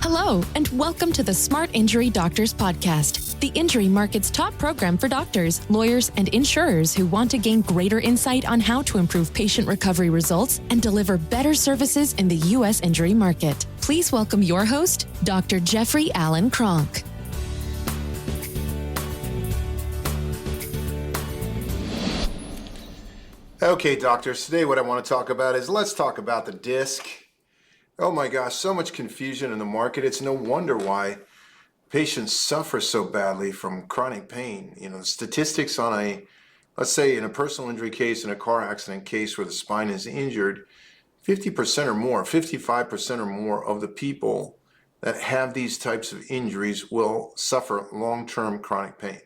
Hello, and welcome to the Smart Injury Doctors Podcast, the injury market's top program for doctors, lawyers, and insurers who want to gain greater insight on how to improve patient recovery results and deliver better services in the U.S. injury market. Please welcome your host, Dr. Jeffrey Allen Kronk. Okay, doctors, today what I want to talk about is let's talk about the disc. Oh my gosh, so much confusion in the market. It's no wonder why patients suffer so badly from chronic pain. You know, the statistics on let's say in a personal injury case, in a car accident case where the spine is injured, 50% or more, 55% or more of the people that have these types of injuries will suffer long-term chronic pain.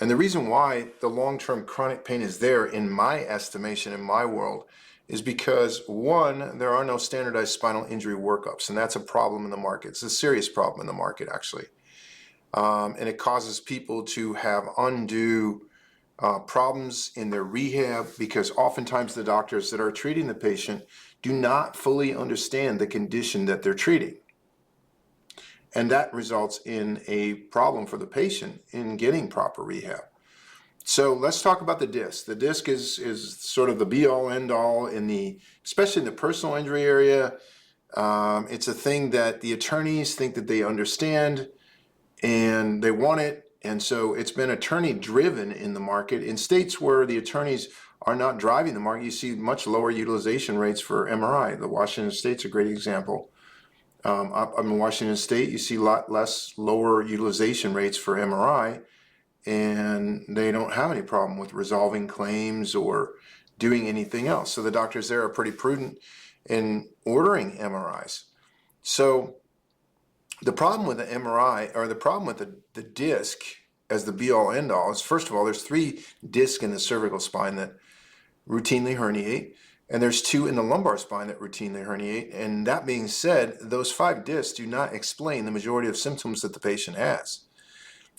And the reason why the long-term chronic pain is there, in my estimation, in my world, is because, one, there are no standardized spinal injury workups, and that's a problem in the market. It's a serious problem in the market, actually. And it causes people to have undue problems in their rehab because oftentimes the doctors that are treating the patient do not fully understand the condition that they're treating. And that results in a problem for the patient in getting proper rehab. So let's talk about the disc. The disc is sort of the be-all, end-all especially in the personal injury area. It's a thing that the attorneys think that they understand and they want it. And so it's been attorney-driven in the market. In states where the attorneys are not driving the market, you see much lower utilization rates for MRI. The Washington State's a great example. Up in Washington State, you see a lot less lower utilization rates for MRI, and they don't have any problem with resolving claims or doing anything else. So the doctors there are pretty prudent in ordering MRIs. So the problem with the MRI, or the problem with the disc as the be-all, end-all, is, first of all, there's 3 discs in the cervical spine that routinely herniate. And there's 2 in the lumbar spine that routinely herniate. And that being said, those 5 discs do not explain the majority of symptoms that the patient has.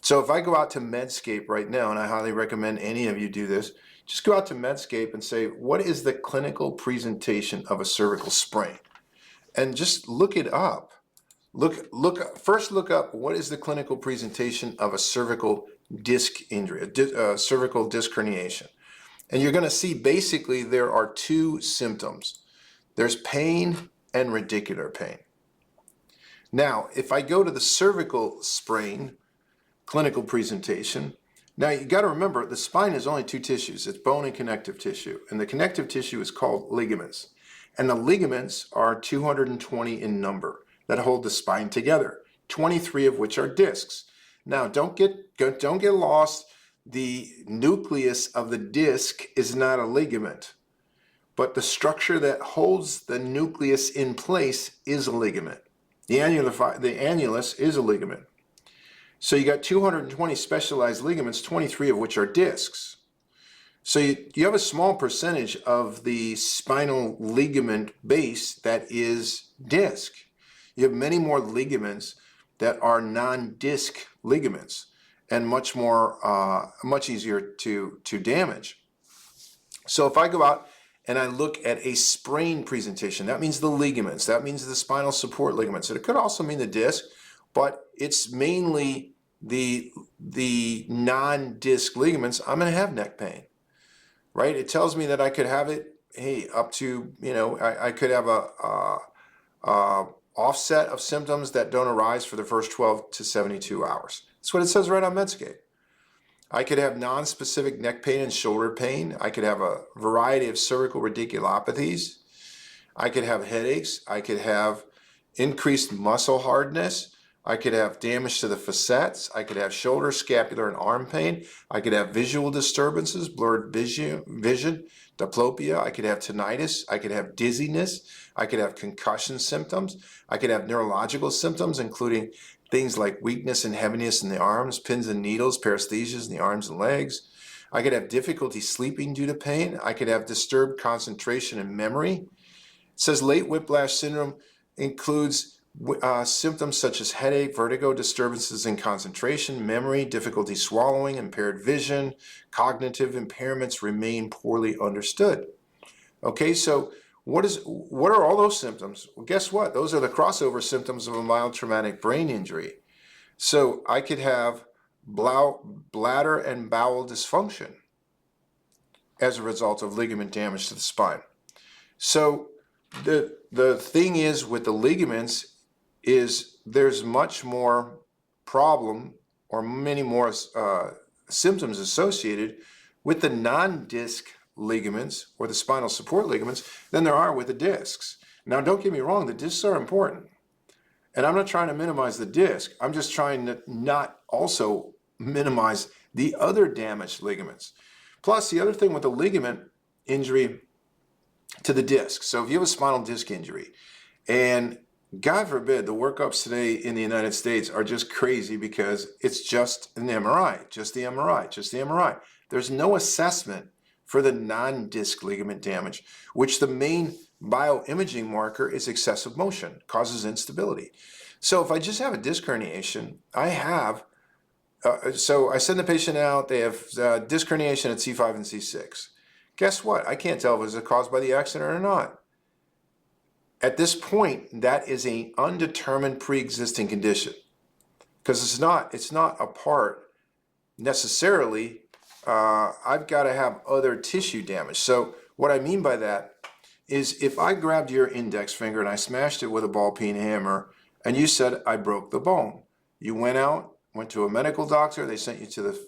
So if I go out to Medscape right now, and I highly recommend any of you do this, just go out to Medscape and say, what is the clinical presentation of a cervical sprain? And just look it up. First look up what is the clinical presentation of a cervical disc injury, a cervical disc herniation. And you're going to see basically there are 2 symptoms. There's pain and radicular pain. Now, if I go to the cervical sprain clinical presentation, now you got to remember the spine is only 2 tissues. It's bone and connective tissue. And the connective tissue is called ligaments. And the ligaments are 220 in number that hold the spine together, 23 of which are discs. Now, don't get lost. The nucleus of the disc is not a ligament, but the structure that holds the nucleus in place is a ligament. The annulus is a ligament. So you got 220 specialized ligaments, 23 of which are discs. So you have a small percentage of the spinal ligament base that is disc. You have many more ligaments that are non-disc ligaments, and much easier to damage. So if I go out and I look at a sprain presentation, that means the ligaments, that means the spinal support ligaments. And it could also mean the disc, but it's mainly the non-disc ligaments. I'm going to have neck pain, right? It tells me that I could have it, up to, I could have a offset of symptoms that don't arise for the first 12 to 72 hours. That's what it says right on Medscape. I could have non-specific neck pain and shoulder pain. I could have a variety of cervical radiculopathies. I could have headaches. I could have increased muscle hardness. I could have damage to the facets. I could have shoulder, scapular, and arm pain. I could have visual disturbances, blurred vision, diplopia. I could have tinnitus. I could have dizziness. I could have concussion symptoms. I could have neurological symptoms, including things like weakness and heaviness in the arms, pins and needles, paresthesias in the arms and legs. I could have difficulty sleeping due to pain. I could have disturbed concentration and memory. It says late whiplash syndrome includes symptoms such as headache, vertigo, disturbances in concentration, memory, difficulty swallowing, impaired vision, cognitive impairments remain poorly understood. Okay, so What are all those symptoms? Well, guess what? Those are the crossover symptoms of a mild traumatic brain injury. So I could have bladder and bowel dysfunction as a result of ligament damage to the spine. So the thing is with the ligaments is there's much more problem or many more symptoms associated with the non-disc ligaments or the spinal support ligaments than there are with the discs. Now, don't get me wrong, the discs are important. And I'm not trying to minimize the disc. I'm just trying to not also minimize the other damaged ligaments. Plus, the other thing with the ligament injury to the disc. So if you have a spinal disc injury, and God forbid, the workups today in the United States are just crazy because it's just an MRI, just the MRI, just the MRI. There's no assessment for the non-disc ligament damage, which the main bioimaging marker is excessive motion, causes instability. So if I just have a disc herniation, so I send the patient out, they have disc herniation at C5 and C6. Guess what? I can't tell if it was caused by the accident or not. At this point, that is an undetermined pre-existing condition because it's not a part necessarily. I've got to have other tissue damage. So what I mean by that is if I grabbed your index finger and I smashed it with a ball peen hammer and you said I broke the bone, you went to a medical doctor, they sent you to the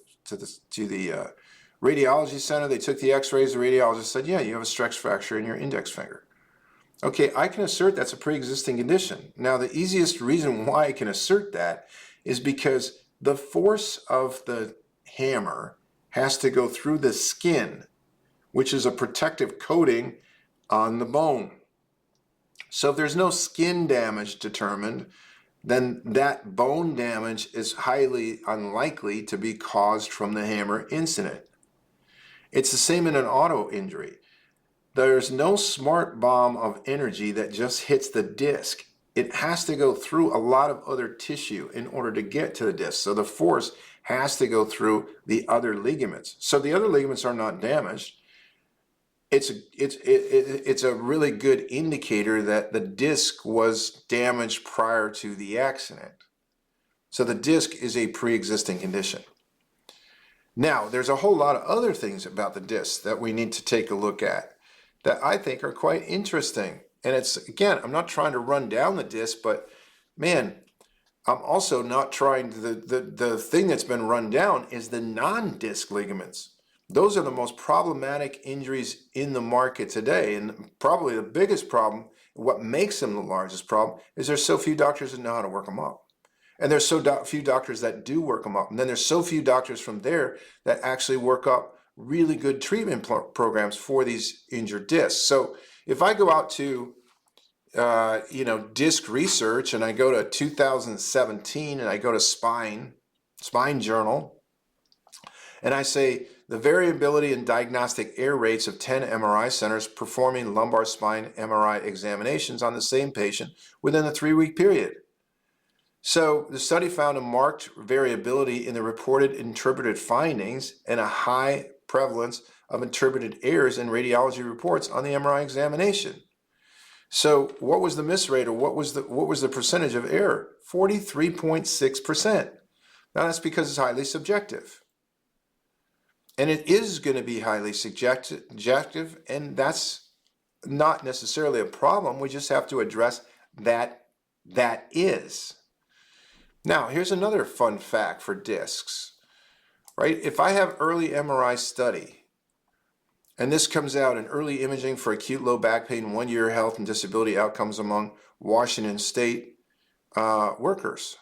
radiology center, they took the x-rays, the radiologist said, yeah, you have a stress fracture in your index finger. Okay, I can assert that's a pre-existing condition. Now, the easiest reason why I can assert that is because the force of the hammer has to go through the skin, which is a protective coating on the bone. So if there's no skin damage determined, then that bone damage is highly unlikely to be caused from the hammer incident. It's the same in an auto injury. There's no smart bomb of energy that just hits the disc. It has to go through a lot of other tissue in order to get to the disc. So the force has to go through the other ligaments. So the other ligaments are not damaged. It's a really good indicator that the disc was damaged prior to the accident. So the disc is a pre-existing condition. Now, there's a whole lot of other things about the disc that we need to take a look at that I think are quite interesting. And it's, again, I'm not trying to run down the disc, but man, I'm also not trying to, the thing that's been run down is the non-disc ligaments. Those are the most problematic injuries in the market today. And probably the biggest problem, what makes them the largest problem, is there's so few doctors that know how to work them up. And there's so few doctors that do work them up. And then there's so few doctors from there that actually work up really good treatment programs for these injured discs. So if I go out to, disc research and I go to 2017 and I go to Spine Journal, and I say the variability in diagnostic error rates of 10 MRI centers performing lumbar spine MRI examinations on the same patient within a 3-week period. So the study found a marked variability in the reported interpreted findings and a high prevalence of interpreted errors in radiology reports on the MRI examination. So what was the miss rate, or what was the percentage of error? 43.6%. Now that's because it's highly subjective. And it is going to be highly subjective, and that's not necessarily a problem. We just have to address that is. Now, here's another fun fact for discs, right? If I have early MRI study, and this comes out in early imaging for acute low back pain, 1-year health and disability outcomes among Washington State workers.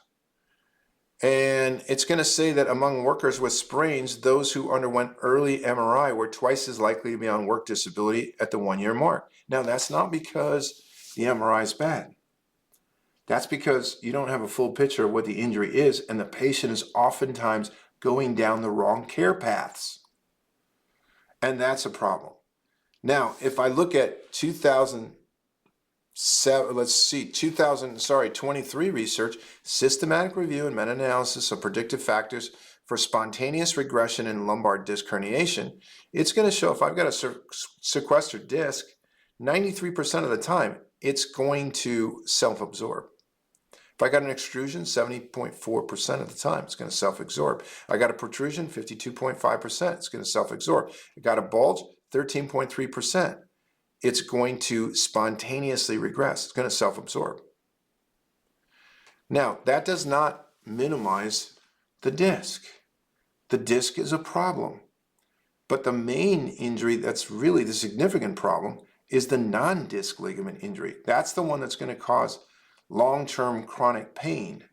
And it's going to say that among workers with sprains, those who underwent early MRI were twice as likely to be on work disability at the 1-year mark. Now, that's not because the MRI is bad. That's because you don't have a full picture of what the injury is, and the patient is oftentimes going down the wrong care paths. And that's a problem. Now, if I look at 2023 research, systematic review and meta-analysis of predictive factors for spontaneous regression in lumbar disc herniation, it's going to show if I've got a sequestered disc, 93% of the time, it's going to self-absorb. If I got an extrusion, 70.4% of the time, it's going to self-absorb. I got a protrusion, 52.5%, it's going to self-absorb. I got a bulge, 13.3%. It's going to spontaneously regress. It's going to self-absorb. Now, that does not minimize the disc. The disc is a problem. But the main injury that's really the significant problem is the non-disc ligament injury. That's the one that's going to cause long-term chronic pain.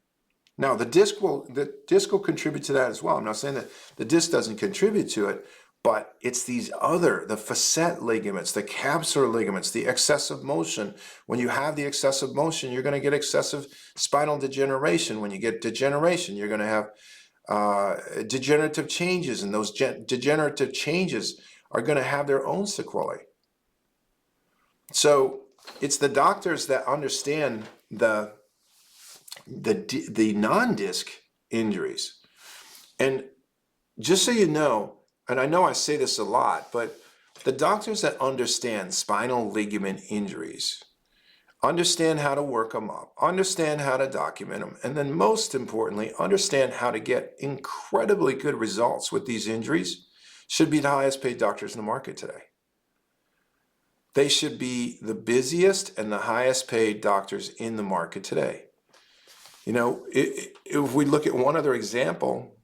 Now, the disc will contribute to that as well. I'm not saying that the disc doesn't contribute to it, but it's these the facet ligaments, the capsular ligaments, the excessive motion. When you have the excessive motion, you're going to get excessive spinal degeneration. When you get degeneration, you're going to have degenerative changes, and those degenerative changes are going to have their own sequelae. So it's the doctors that understand the non-disc injuries. And just so you know, and I know I say this a lot, but the doctors that understand spinal ligament injuries understand how to work them up, understand how to document them, and then most importantly, understand how to get incredibly good results with these injuries, should be the highest paid doctors in the market today. They should be the busiest and the highest paid doctors in the market today. You know, if we look at one other example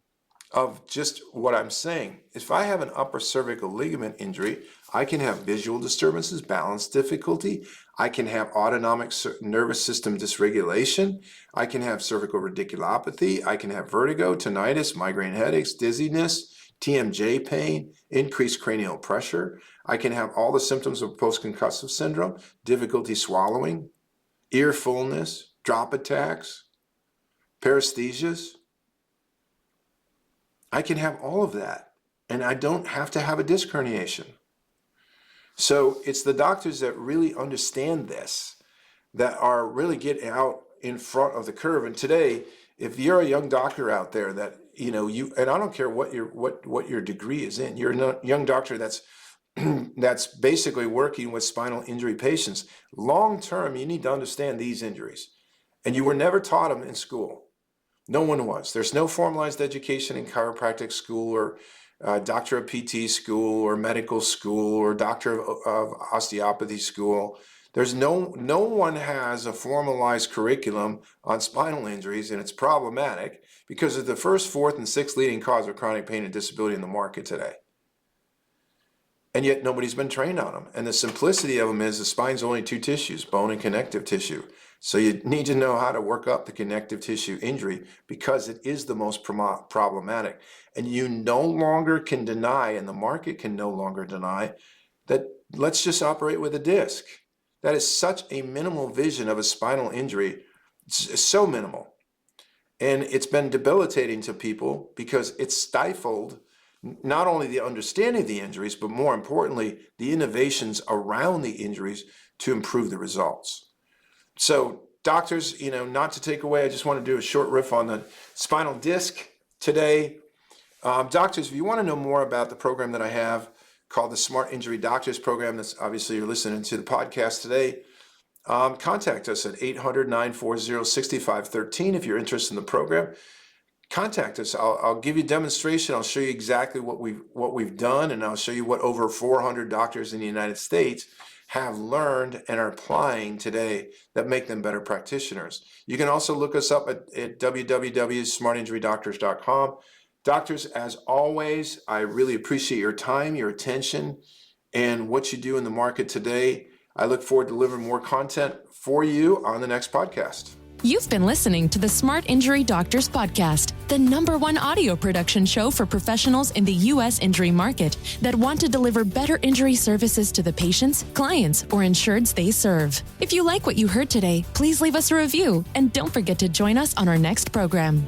of just what I'm saying, if I have an upper cervical ligament injury, I can have visual disturbances, balance difficulty, I can have autonomic nervous system dysregulation, I can have cervical radiculopathy, I can have vertigo, tinnitus, migraine headaches, dizziness, TMJ pain, increased cranial pressure. I can have all the symptoms of post-concussive syndrome, difficulty swallowing, ear fullness, drop attacks, paresthesias. I can have all of that, and I don't have to have a disc herniation. So it's the doctors that really understand this that are really getting out in front of the curve. And today, if you're a young doctor out there that, you know, and I don't care what your degree is in, you're a young doctor that's basically working with spinal injury patients. Long term, you need to understand these injuries. And you were never taught them in school. No one was. There's no formalized education in chiropractic school or doctor of PT school or medical school or doctor of osteopathy school. There's no one has a formalized curriculum on spinal injuries, and it's problematic because it's the first, fourth, and sixth leading cause of chronic pain and disability in the market today. And yet nobody's been trained on them. And the simplicity of them is the spine's only two tissues, bone and connective tissue. So you need to know how to work up the connective tissue injury because it is the most problematic. And you no longer can deny, and the market can no longer deny, that let's just operate with a disc. That is such a minimal vision of a spinal injury. It's so minimal. And it's been debilitating to people because it's stifled not only the understanding of the injuries, but more importantly, the innovations around the injuries to improve the results. So doctors, you know, not to take away, I just want to do a short riff on the spinal disc today. Doctors, if you want to know more about the program that I have called the Smart Injury Doctors Program, that's obviously you're listening to the podcast today, contact us at 800-940-6513 if you're interested in the program. Contact us. I'll give you a demonstration. I'll show you exactly what we've done, and I'll show you what over 400 doctors in the United States have learned and are applying today that make them better practitioners. You can also look us up at www.smartinjurydoctors.com. Doctors, as always, I really appreciate your time, your attention, and what you do in the market today. I look forward to delivering more content for you on the next podcast. You've been listening to the Smart Injury Doctors Podcast, the #1 audio production show for professionals in the U.S. injury market that want to deliver better injury services to the patients, clients, or insureds they serve. If you like what you heard today, please leave us a review and don't forget to join us on our next program.